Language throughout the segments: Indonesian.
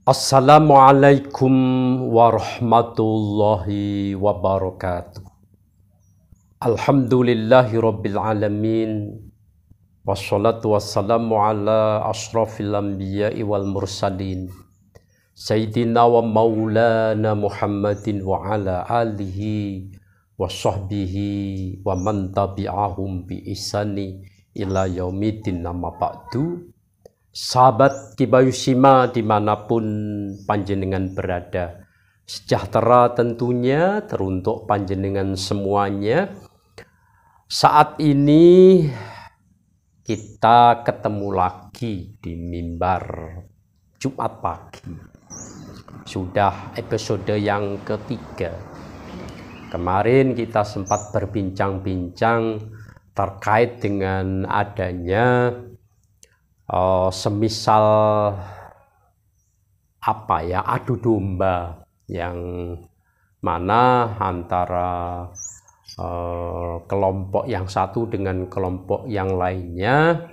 Assalamualaikum warahmatullahi wabarakatuh. Alhamdulillahirabbil alamin. Wassalatu wassalamu ala asyrafil anbiya'i wal mursalin. Sayyidina wa maulana Muhammadin wa ala alihi wa sahbihi wa man tabi'ahum bi ihsani ila yaumiddin, amma ba'du. Sahabat Kibayusima dimanapun panjenengan berada, sejahtera tentunya teruntuk panjenengan semuanya. Saat ini kita ketemu lagi di mimbar Jumat pagi. Sudah episode yang ketiga. Kemarin kita sempat berbincang-bincang terkait dengan adanya semisal adu domba yang mana antara kelompok yang satu dengan kelompok yang lainnya,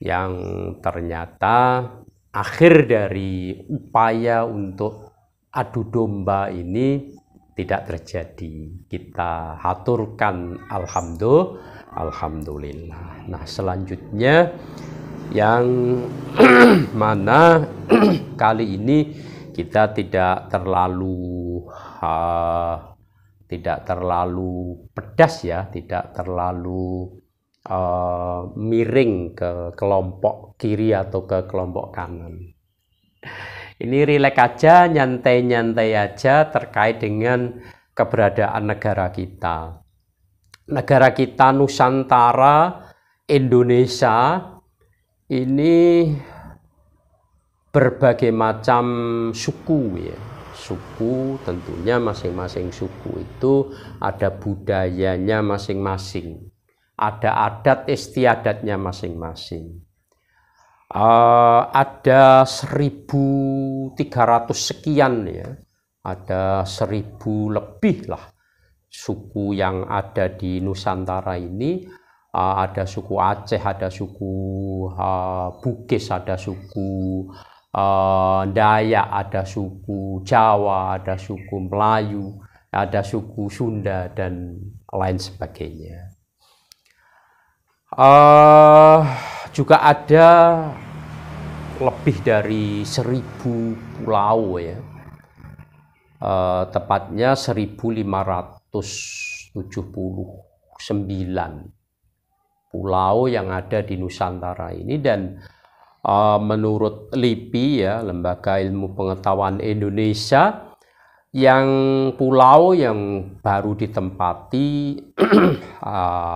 yang ternyata akhir dari upaya untuk adu domba ini tidak terjadi. Kita haturkan alhamdulillah. Nah, selanjutnya yang mana kali ini kita tidak terlalu pedas ya, tidak terlalu miring ke kelompok kiri atau ke kelompok kanan. Ini rileks aja, nyantai-nyantai aja terkait dengan keberadaan negara kita. Negara kita Nusantara, Indonesia, ini berbagai macam suku ya. Suku tentunya masing-masing suku itu ada budayanya masing-masing, ada adat istiadatnya masing-masing. Ada 1.300 sekian ya, ada 1.000 lebih lah suku yang ada di Nusantara ini. Ada suku Aceh, ada suku Bugis, ada suku Dayak, ada suku Jawa, ada suku Melayu, ada suku Sunda, dan lain sebagainya. Juga ada lebih dari 1.000 pulau ya, tepatnya 1.579 pulau yang ada di Nusantara ini. Dan menurut LIPI ya, Lembaga Ilmu Pengetahuan Indonesia, yang pulau yang baru ditempati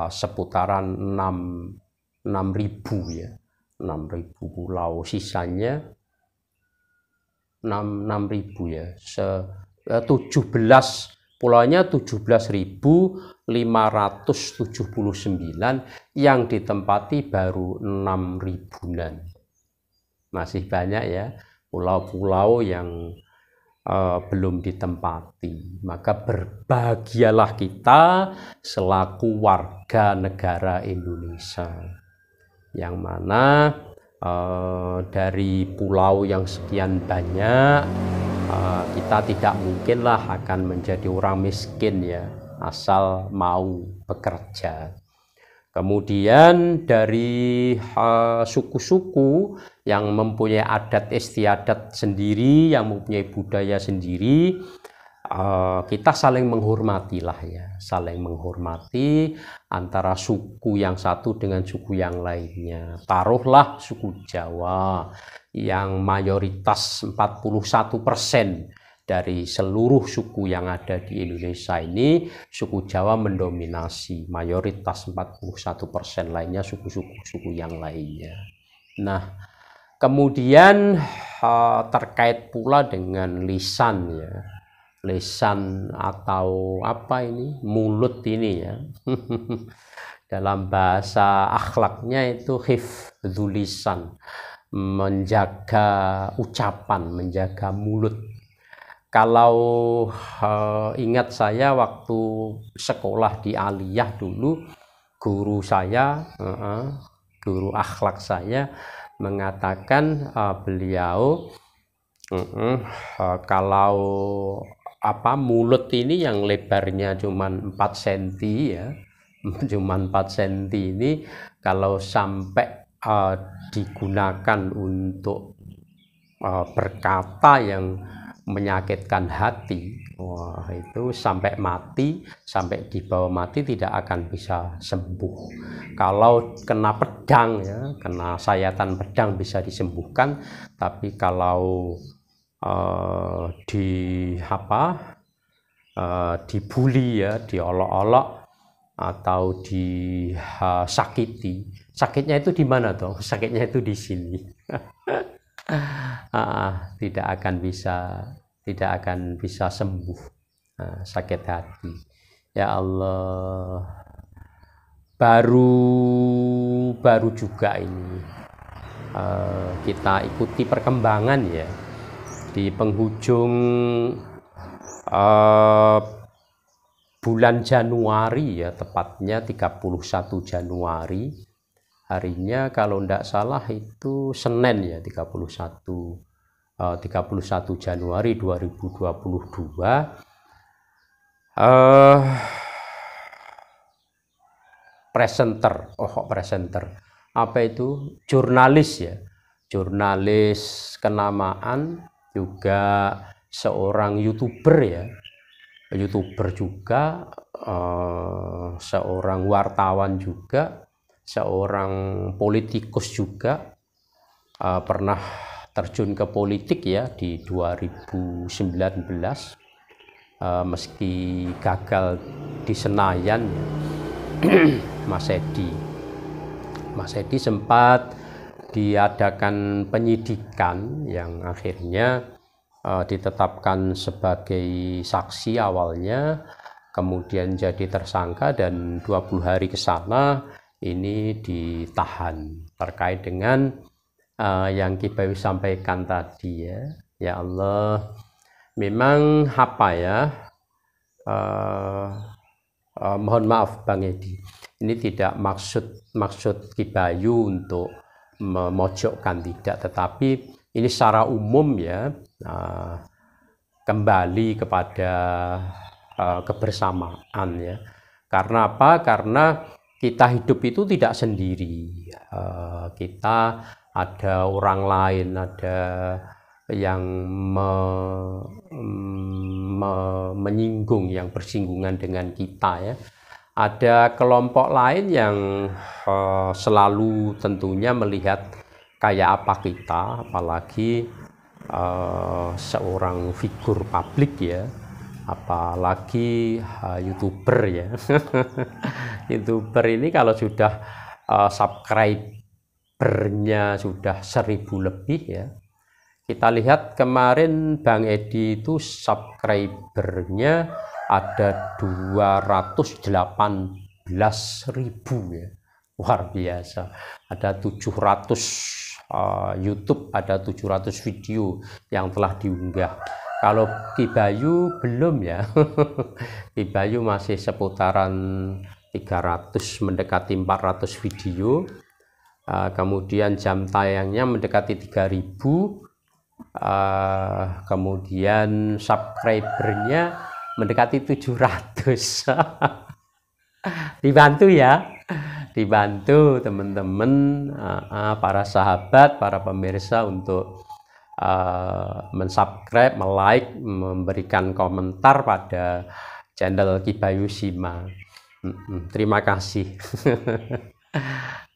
seputaran 6.000 ya, 6.000 pulau, sisanya 6.000 ya, 17 pulaunya 17.579, yang ditempati baru 6.000-an. Masih banyak ya pulau-pulau yang belum ditempati. Maka berbahagialah kita selaku warga negara Indonesia, yang mana dari pulau yang sekian banyak, kita tidak mungkinlah akan menjadi orang miskin ya, asal mau bekerja. Kemudian dari suku-suku yang mempunyai adat istiadat sendiri, yang mempunyai budaya sendiri, kita saling menghormati lah ya, saling menghormati antara suku yang satu dengan suku yang lainnya. Taruhlah suku Jawa yang mayoritas 41% dari seluruh suku yang ada di Indonesia ini, suku Jawa mendominasi, mayoritas 41%, lainnya suku-suku yang lainnya. Nah, kemudian terkait pula dengan lisan ya, lisan atau mulut ini ya. Dalam bahasa akhlaknya itu hifdzul lisan, menjaga ucapan, menjaga mulut. Kalau ingat saya waktu sekolah di Aliyah dulu, guru saya, guru akhlak saya mengatakan beliau Kalau mulut ini yang lebarnya cuman 4 cm ya, cuman 4 cm ini kalau sampai digunakan untuk berkata yang menyakitkan hati, wah itu sampai mati, sampai dibawa mati tidak akan bisa sembuh. Kalau kena pedang ya, kena sayatan pedang bisa disembuhkan, tapi kalau dibully ya, diolok-olok atau disakiti, sakitnya itu di mana toh? Sakitnya itu di sini. Tidak akan bisa sembuh sakit hati. Ya Allah, baru juga ini kita ikuti perkembangan ya di penghujung bulan Januari ya, tepatnya 31 Januari. Harinya kalau tidak salah itu Senin ya, 31 Januari 2022. Presenter apa itu, jurnalis ya, jurnalis kenamaan, juga seorang YouTuber ya, YouTuber juga, seorang wartawan juga, seorang politikus juga, pernah terjun ke politik ya di 2019, meski gagal di Senayan. Mas Edi sempat diadakan penyidikan yang akhirnya ditetapkan sebagai saksi awalnya, kemudian jadi tersangka, dan 20 hari ke sana ini ditahan terkait dengan yang Ki Bayu sampaikan tadi ya. Ya Allah, memang mohon maaf Bang Edi, ini tidak maksud Ki Bayu untuk memojokkan, tidak, tetapi ini secara umum ya, kembali kepada kebersamaan ya. Karena apa? Karena kita hidup itu tidak sendiri, kita ada orang lain, ada yang menyinggung, yang bersinggungan dengan kita ya. Ada kelompok lain yang selalu tentunya melihat kayak apa kita, apalagi seorang figur publik ya, apalagi YouTuber ya. YouTuber ini kalau sudah subscribernya sudah 1000 lebih ya. Kita lihat kemarin Bang Edi itu subscribernya ada 218.000 ya, luar biasa. Ada 700 YouTube, ada 700 video yang telah diunggah. Kalau Ki Bayu belum ya. Ki Bayu masih seputaran 300, mendekati 400 video. Kemudian jam tayangnya mendekati 3000. Kemudian subscribernya mendekati 700. Dibantu ya, dibantu teman-teman, para sahabat, para pemirsa untuk mensubscribe, like, memberikan komentar pada channel Ki Bayu Sima. Terima kasih.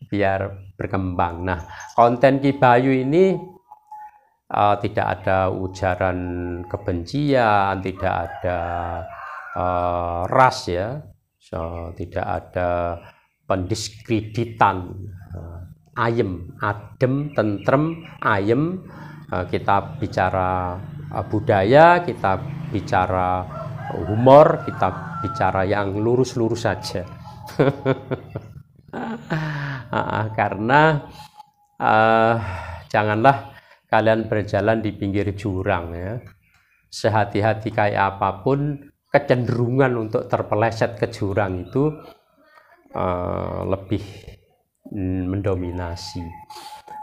Biar berkembang. Nah, konten Ki Bayu ini tidak ada ujaran kebencian, tidak ada ras ya, tidak ada pendiskreditan, ayem, adem, tentrem, ayem. Kita bicara budaya, kita bicara humor, kita bicara yang lurus-lurus saja. Karena janganlah kalian berjalan di pinggir jurang ya. Sehati-hati kayak apapun, kecenderungan untuk terpeleset ke jurang itu lebih mendominasi.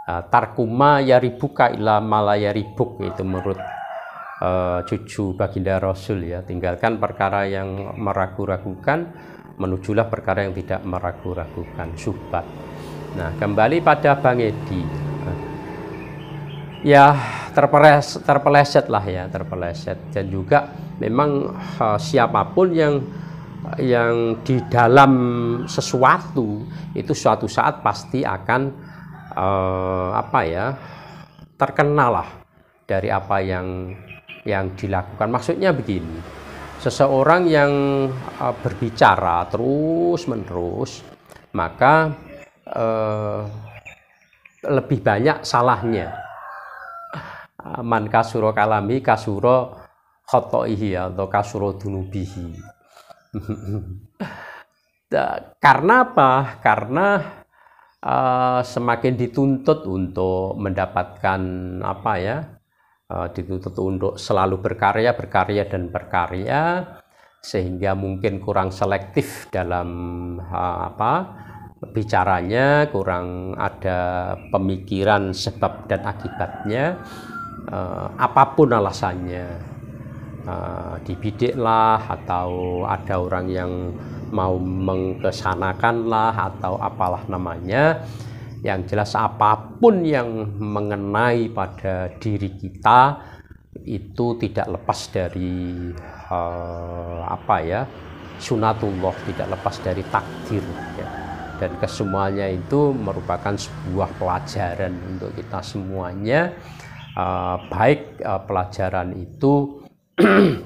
tarkuma yaribuka ila malayaribuk, itu menurut cucu baginda Rasul ya, tinggalkan perkara yang meragu-ragukan, menujulah perkara yang tidak meragu-ragukan, Subat. Nah, kembali pada Bang Edi, ya terpeleset lah ya, terpeleset. Dan juga memang siapapun yang di dalam sesuatu itu suatu saat pasti akan terkenal lah dari apa yang dilakukan. Maksudnya begini, seseorang yang berbicara terus menerus, maka lebih banyak salahnya. Man kasuro kalami kasuro khotoihi atau kasuro dunubihi. Karena apa? Karena semakin dituntut untuk mendapatkan dituntut untuk selalu berkarya dan berkarya, sehingga mungkin kurang selektif dalam bicaranya, kurang ada pemikiran sebab dan akibatnya, apapun alasannya, dibidiklah atau ada orang yang mau mengkesanakanlah atau apalah namanya. Yang jelas apapun yang mengenai pada diri kita itu tidak lepas dari sunatullah, tidak lepas dari takdir ya. Dan kesemuanya itu merupakan sebuah pelajaran untuk kita semuanya, baik pelajaran itu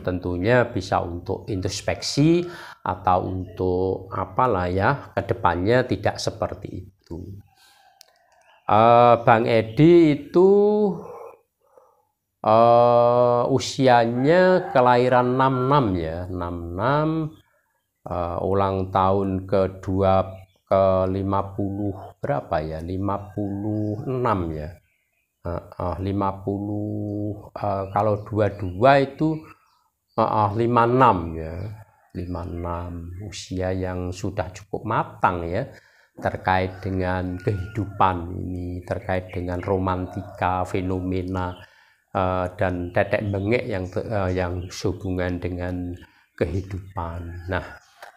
tentunya bisa untuk introspeksi atau untuk kedepannya tidak seperti itu. Bang Edi itu usianya kelahiran 66 ya, 66, ulang tahun ke-50 berapa ya, 56 ya, 50 kalau 22 itu 56 ya, 56, usia yang sudah cukup matang ya, terkait dengan kehidupan ini, terkait dengan romantika, fenomena dan tetek bengek yang sehubungan dengan kehidupan. Nah,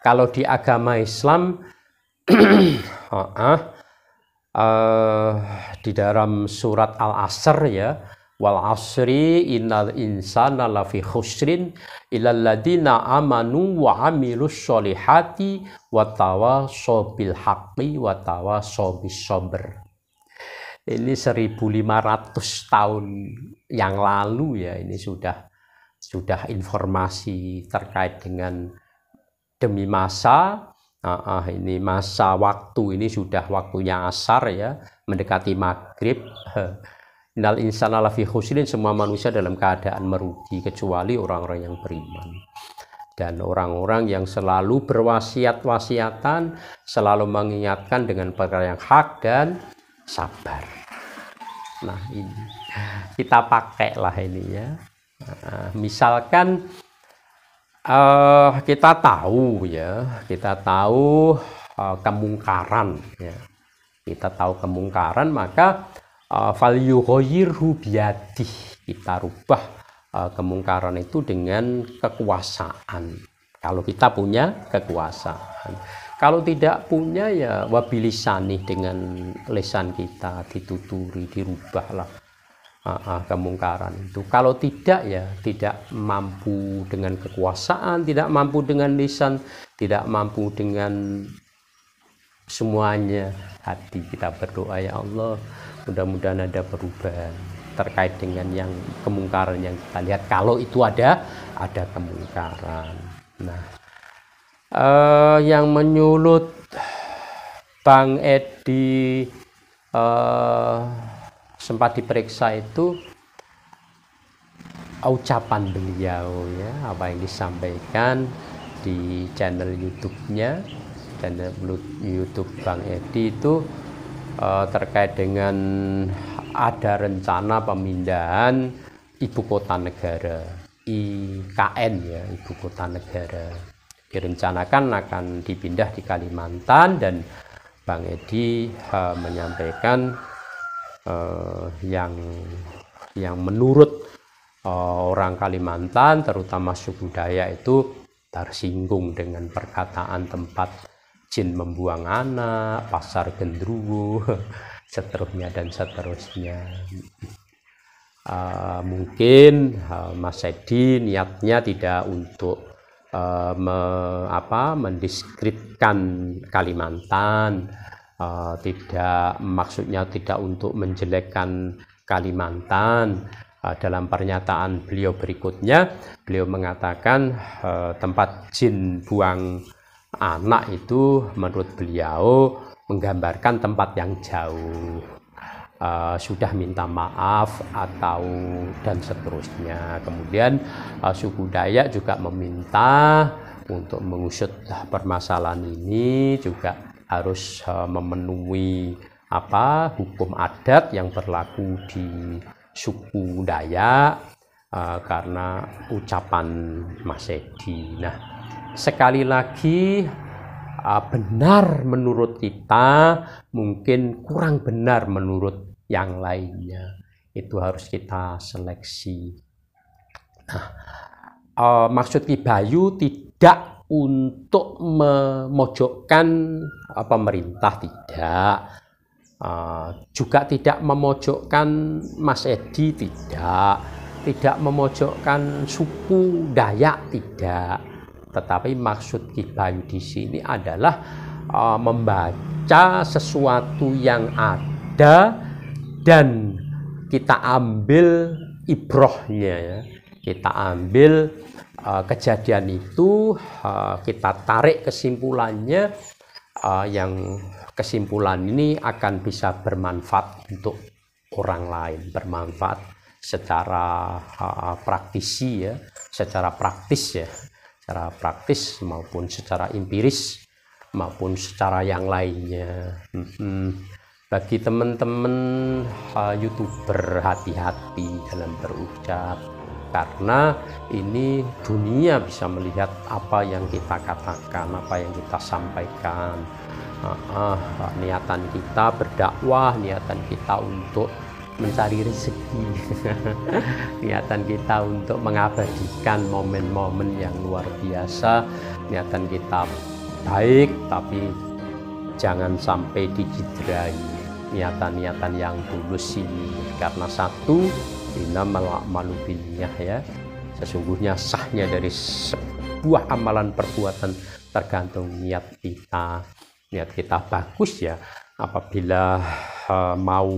kalau di agama Islam di dalam surat Al-Asr ya, wal asri innal insana lafi khusrin illal ladzina amanu wa amilus sholihati wa tawashaw bil haqqi wa tawashaw bis sabr. Ini 1500 tahun yang lalu ya, ini sudah informasi terkait dengan demi masa. Ini masa waktu, ini sudah waktunya asar ya, mendekati maghrib. Innal insana lafi khusrin, semua manusia dalam keadaan merugi kecuali orang-orang yang beriman dan orang-orang yang selalu berwasiat-wasiatan, selalu mengingatkan dengan perkara yang hak dan sabar. Nah, ini kita pakailah ini ya. Misalkan kita tahu kemungkaran ya. Kita tahu kemungkaran, maka falyughayyirhu biyadih, kita rubah kemungkaran itu dengan kekuasaan. Kalau kita punya kekuasaan, kalau tidak punya ya wabilisani, dengan lisan kita dituturi, dirubahlah kemungkaran itu. Kalau tidak ya tidak mampu dengan kekuasaan, tidak mampu dengan lisan, tidak mampu dengan semuanya hati, kita berdoa, ya Allah, mudah-mudahan ada perubahan terkait dengan yang kemungkaran yang kita lihat, kalau itu ada kemungkaran. Nah, yang menyulut Bang Edi sempat diperiksa itu ucapan beliau ya, apa yang disampaikan di channel YouTube-nya, channel YouTube Bang Edi itu terkait dengan ada rencana pemindahan ibu kota negara, IKN ya, ibu kota negara direncanakan akan dipindah di Kalimantan, dan Bang Edi menyampaikan yang menurut orang Kalimantan, terutama suku Dayak itu tersinggung dengan perkataan tempat jin membuang anak, pasar gendruwo, seterusnya dan seterusnya. Mungkin Mas Edi niatnya tidak untuk mendiskreditkan Kalimantan, maksudnya tidak untuk menjelekkan Kalimantan. Dalam pernyataan beliau berikutnya, beliau mengatakan tempat jin buang anak itu menurut beliau menggambarkan tempat yang jauh, sudah minta maaf atau dan seterusnya. Kemudian suku Dayak juga meminta untuk mengusut permasalahan ini juga harus memenuhi hukum adat yang berlaku di suku Dayak, karena ucapan Mas Edi. Nah, sekali lagi, benar menurut kita, mungkin kurang benar menurut yang lainnya. Itu harus kita seleksi. Nah, maksud Ki Bayu tidak untuk memojokkan pemerintah, tidak. Juga tidak memojokkan Mas Edi, tidak memojokkan suku Dayak, tidak. Tetapi maksud Ki Bayu di sini adalah membaca sesuatu yang ada dan kita ambil ibrohnya, ya. Kita ambil kejadian itu, kita tarik kesimpulannya, yang kesimpulan ini akan bisa bermanfaat untuk orang lain, bermanfaat secara praktisi, ya, secara praktis, ya, secara praktis maupun secara empiris maupun secara yang lainnya. Bagi teman-teman YouTuber, hati-hati dalam berucap, karena ini dunia bisa melihat apa yang kita katakan, apa yang kita sampaikan. Niatan kita berdakwah, niatan kita untuk mencari rezeki, niatan kita untuk mengabadikan momen-momen yang luar biasa, niatan kita baik, tapi jangan sampai dicederai niatan-niatan yang tulus ini. Karena satu, innamal a'malu binniyah, ya, sesungguhnya sahnya dari sebuah amalan perbuatan tergantung niat kita. Niat kita bagus, ya, apabila mau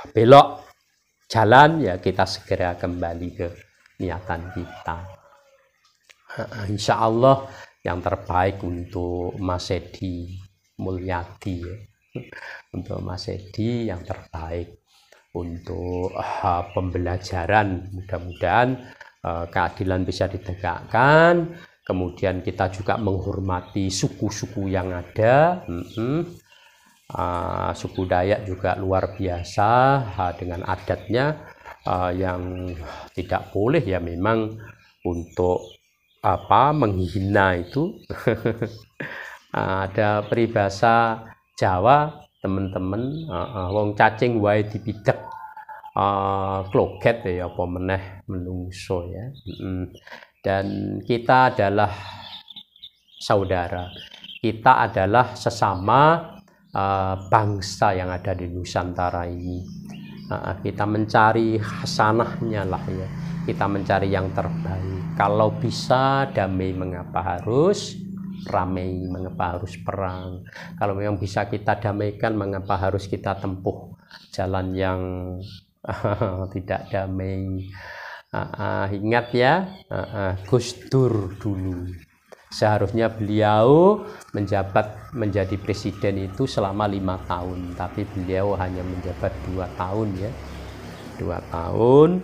belok jalan, ya kita segera kembali ke niatan kita. Insya Allah yang terbaik untuk Mas Edi Mulyadi, ya. Untuk Mas Edi yang terbaik untuk pembelajaran, mudah-mudahan keadilan bisa ditegakkan. Kemudian kita juga menghormati suku-suku yang ada. Suku Dayak juga luar biasa dengan adatnya, yang tidak boleh, ya, memang untuk menghina itu. Ada peribahasa Jawa, teman-teman, wong cacing wae dipidek kloget, ya, apa meneh menungso, ya. Dan kita adalah saudara, kita adalah sesama bangsa yang ada di Nusantara ini. Kita mencari hasanahnya lah, ya, kita mencari yang terbaik. Kalau bisa damai, mengapa harus ramai, mengapa harus perang? Kalau memang bisa kita damaikan, mengapa harus kita tempuh jalan yang tidak damai? Ingat, ya, Gus Dur dulu seharusnya beliau menjabat menjadi presiden itu selama 5 tahun, tapi beliau hanya menjabat 2 tahun, ya, 2 tahun.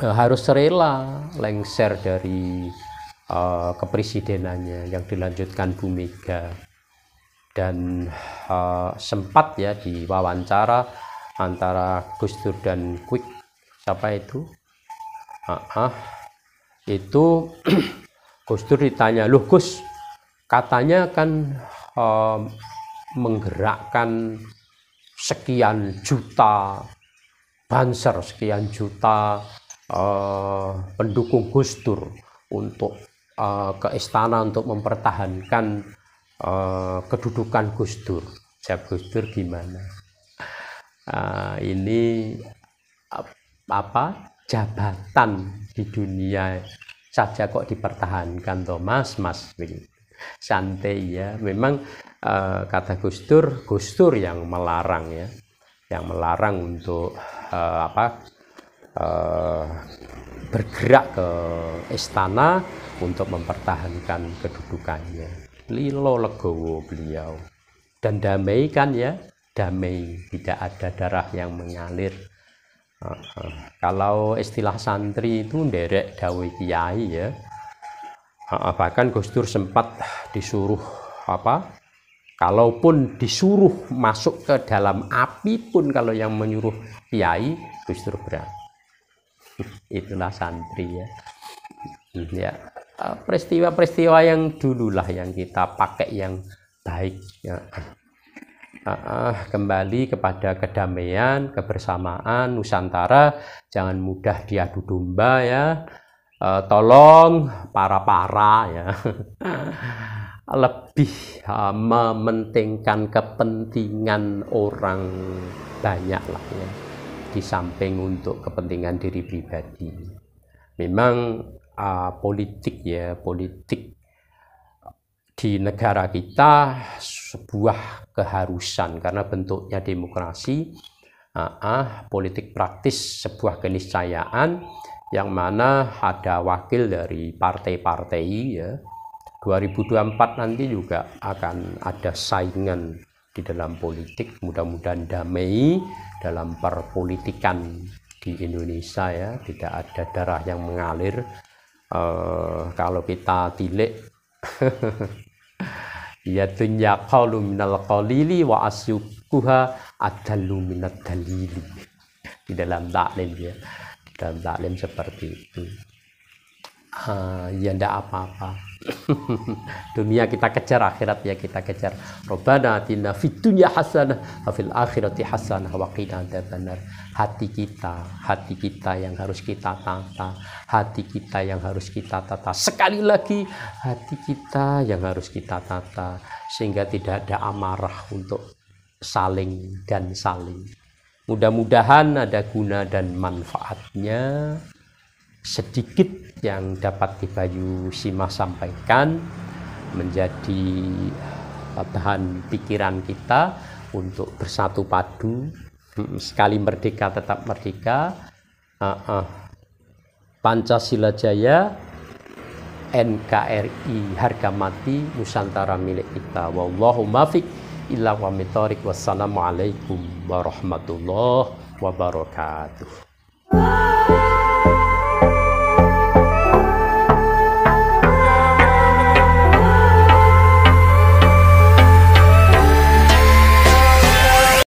Harus rela lengser dari kepresidenannya yang dilanjutkan Bu Mega. Dan sempat, ya, diwawancara antara Gus Dur dan Quick, siapa itu? Itu Gus Dur ditanya, loh Gus, katanya kan menggerakkan sekian juta banser, sekian juta pendukung Gus Dur untuk ke istana untuk mempertahankan kedudukan Gus Dur. Jawab Gus Dur gimana? Ini apa, jabatan di dunia saja kok dipertahankan toh mas begitu. Santai ya, memang kata Gus Dur yang melarang ya, yang melarang untuk bergerak ke istana untuk mempertahankan kedudukannya. Lilo legowo beliau, dan damai kan ya, damai, tidak ada darah yang mengalir. Kalau istilah santri itu nderek dawuh kiai ya. Bahkan Gus Dur sempat disuruh kalaupun disuruh masuk ke dalam api pun, kalau yang menyuruh kiai, Gus Dur berani. Itulah santri ya. Ya, peristiwa-peristiwa yang dululah yang kita pakai yang baik ya. Kembali kepada kedamaian, kebersamaan Nusantara, jangan mudah diadu domba ya. Tolong para ya lebih mementingkan kepentingan orang banyak lah ya, di samping untuk kepentingan diri pribadi. Memang politik di negara kita sebuah keharusan karena bentuknya demokrasi. Politik praktis sebuah keniscayaan, yang mana ada wakil dari partai-partai ya. 2024 nanti juga akan ada saingan di dalam politik, mudah-mudahan damai dalam perpolitikan di Indonesia ya, tidak ada darah yang mengalir. Kalau kita tilik ya, dunya qalu minal qalili wa asyukuha adallu minad dalili, di dalam taklim ya, dalam taklim seperti itu. Ya ndak apa-apa. Dunia kita kejar, akhirat ya kita kejar. Rabbana atina fid dunya hasanah wa fil akhirati hasanah wa qina adzabannar. Hati kita yang harus kita tata, hati kita yang harus kita tata. Sekali lagi, hati kita yang harus kita tata, sehingga tidak ada amarah untuk saling dan saling. Mudah-mudahan ada guna dan manfaatnya. Sedikit yang dapat Bayu Simah sampaikan menjadi bahan pikiran kita untuk bersatu padu. Sekali merdeka tetap merdeka. Pancasila Jaya, NKRI harga mati, Nusantara milik kita. Wallahu muwaffiq ila aqwamit thoriq. Wassalamualaikum warahmatullahi wabarakatuh.